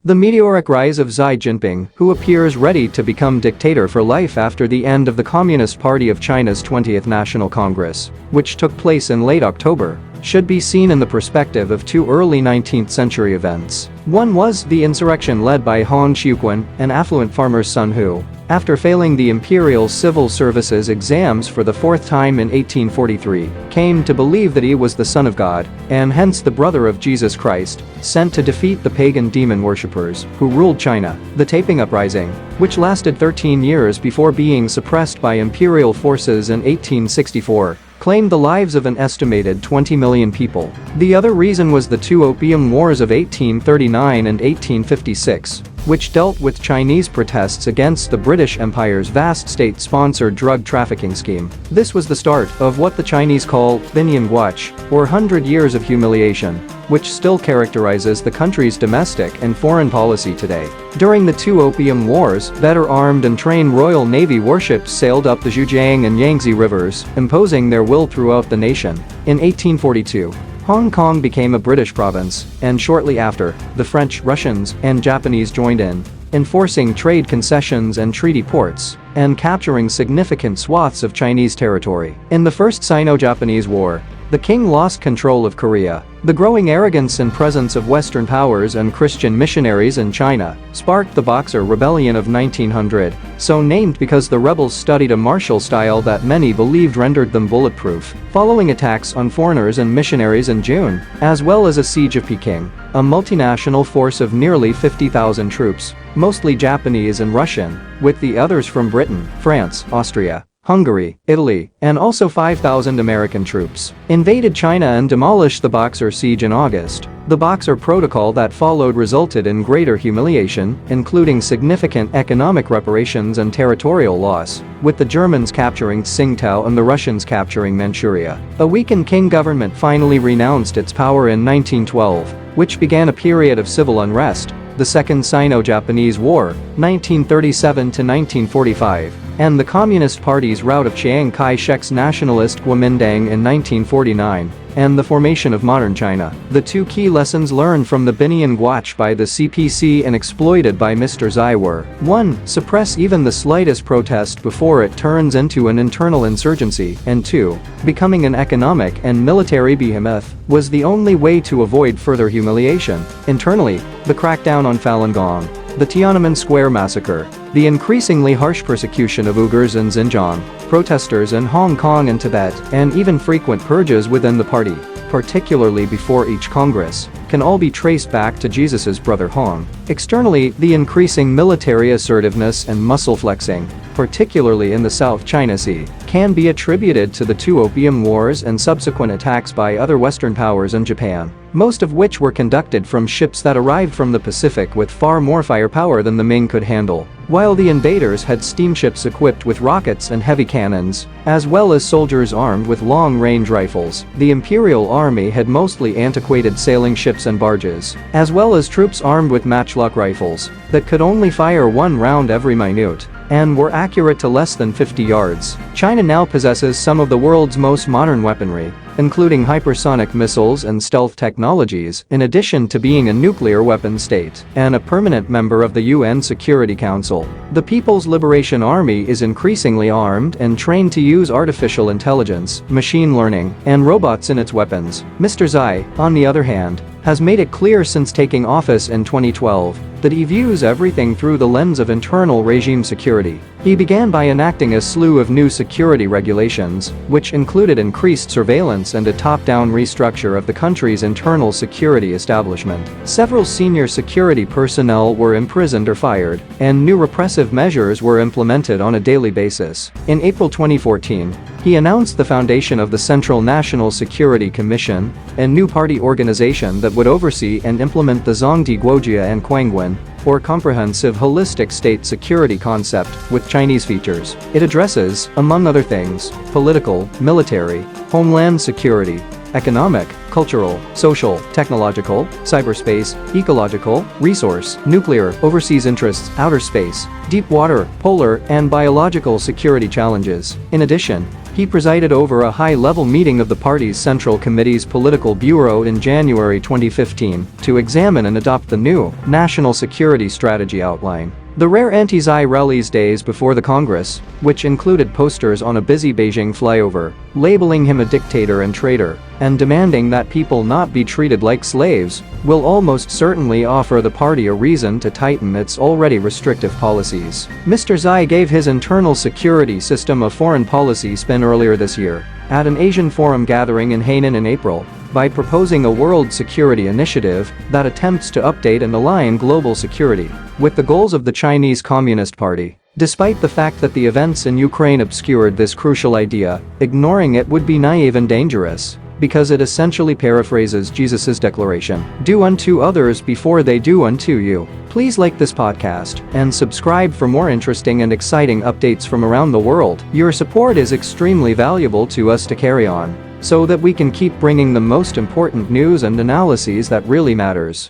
The meteoric rise of Xi Jinping, who appears ready to become dictator for life after the end of the Communist Party of China's 20th National Congress, which took place in late October, should be seen in the perspective of two early 19th century events. One was the insurrection led by Hong Xiuquan, an affluent farmer's son who, after failing the imperial civil services exams for the fourth time in 1843, came to believe that he was the Son of God, and hence the brother of Jesus Christ, sent to defeat the pagan demon worshippers who ruled China. The Taiping Uprising, which lasted 13 years before being suppressed by imperial forces in 1864, claimed the lives of an estimated 20 million people. The other reason was the two Opium Wars of 1839 and 1856, which dealt with Chinese protests against the British Empire's vast state-sponsored drug trafficking scheme. This was the start of what the Chinese call Binyan Guoch, or 100 Years of Humiliation, which still characterizes the country's domestic and foreign policy today. During the two Opium Wars, better armed and trained Royal Navy warships sailed up the Zhujiang and Yangtze rivers, imposing their will throughout the nation. In 1842, Hong Kong became a British province, and shortly after, the French, Russians, and Japanese joined in, enforcing trade concessions and treaty ports, and capturing significant swaths of Chinese territory. In the First Sino-Japanese War, the king lost control of Korea. The growing arrogance and presence of Western powers and Christian missionaries in China sparked the Boxer Rebellion of 1900, so named because the rebels studied a martial style that many believed rendered them bulletproof. Following attacks on foreigners and missionaries in June, as well as a siege of Peking, a multinational force of nearly 50,000 troops, mostly Japanese and Russian, with the others from Britain, France, Austria, Hungary, Italy, and also 5,000 American troops, invaded China and demolished the Boxer Siege in August. The Boxer Protocol that followed resulted in greater humiliation, including significant economic reparations and territorial loss, with the Germans capturing Tsingtao and the Russians capturing Manchuria. A weakened Qing government finally renounced its power in 1912, which began a period of civil unrest, the Second Sino-Japanese War, 1937 to 1945, and the Communist Party's rout of Chiang Kai-shek's nationalist Kuomintang in 1949, and the formation of modern China. The two key lessons learned from the Binyan Guoch by the CPC and exploited by Mr. Xi were: 1. Suppress even the slightest protest before it turns into an internal insurgency, and 2. Becoming an economic and military behemoth was the only way to avoid further humiliation. Internally, the crackdown on Falun Gong, the Tiananmen Square massacre, the increasingly harsh persecution of Uyghurs in Xinjiang, protesters in Hong Kong and Tibet, and even frequent purges within the party, particularly before each Congress, can all be traced back to Jesus's brother Hong. Externally, the increasing military assertiveness and muscle flexing, particularly in the South China Sea, can be attributed to the two Opium Wars and subsequent attacks by other Western powers and Japan, most of which were conducted from ships that arrived from the Pacific with far more firepower than the Ming could handle, while the invaders had steamships equipped with rockets and heavy cannons, as well as soldiers armed with long-range rifles. The Imperial Army had mostly antiquated sailing ships and barges, as well as troops armed with matchlock rifles that could only fire one round every minute, and were accurate to less than 50 yards. China now possesses some of the world's most modern weaponry, including hypersonic missiles and stealth technologies, in addition to being a nuclear weapon state and a permanent member of the UN Security Council. The People's Liberation Army is increasingly armed and trained to use artificial intelligence, machine learning, and robots in its weapons. Mr. Xi, on the other hand, has made it clear since taking office in 2012 that he views everything through the lens of internal regime security. He began by enacting a slew of new security regulations, which included increased surveillance and a top-down restructure of the country's internal security establishment. Several senior security personnel were imprisoned or fired, and new repressive measures were implemented on a daily basis. In April 2014, he announced the foundation of the Central National Security Commission, a new party organization that would oversee and implement the Zongdi Guojia and Quangwen, or comprehensive holistic state security concept, with Chinese features. It addresses, among other things, political, military, homeland security, economic, cultural, social, technological, cyberspace, ecological, resource, nuclear, overseas interests, outer space, deep water, polar, and biological security challenges. In addition, He presided over a high-level meeting of the party's Central Committee's Political Bureau in January 2015 to examine and adopt the new national security strategy outline. The rare anti-Xi rallies days before the Congress, which included posters on a busy Beijing flyover, labeling him a dictator and traitor, and demanding that people not be treated like slaves, will almost certainly offer the party a reason to tighten its already restrictive policies. Mr. Xi gave his internal security system a foreign policy spin earlier this year, at an Asian Forum gathering in Hainan in April, by proposing a world security initiative that attempts to update and align global security with the goals of the Chinese Communist Party. Despite the fact that the events in Ukraine obscured this crucial idea, ignoring it would be naive and dangerous, because it essentially paraphrases Jesus' declaration, "Do unto others before they do unto you." Please like this podcast and subscribe for more interesting and exciting updates from around the world. Your support is extremely valuable to us to carry on, so that we can keep bringing the most important news and analyses that really matters.